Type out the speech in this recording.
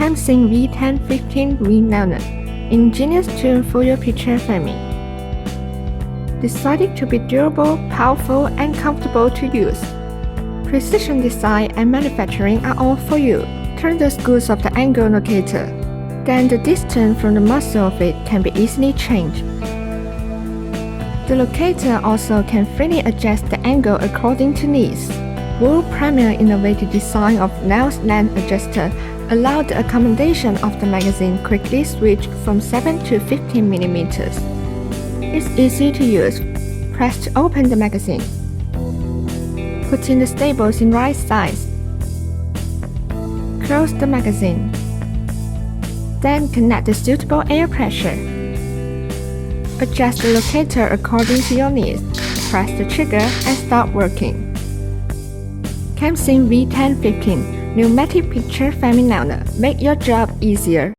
KAMSIN V1015 vnailer, ingenious tool for your picture framing. Designed to be durable, powerful, and comfortable to use. Precision design and manufacturing are all for you. Turn the screws of the angle locator. Then the distance from the muzzle of it can be easily changed. The locator also can freely adjust the angle according to needs. World premier innovative design of nail length adjuster allow the accommodation of the magazine quickly switch from 7 to 15 mm. It's easy to use. Press to open the magazine. Put in the staples in right size. Close the magazine. Then connect the suitable air pressure. Adjust the locator according to your needs. Press the trigger and start working. KAMSIN V1015 Pneumatic Picture Framing Nailer. Make your job easier.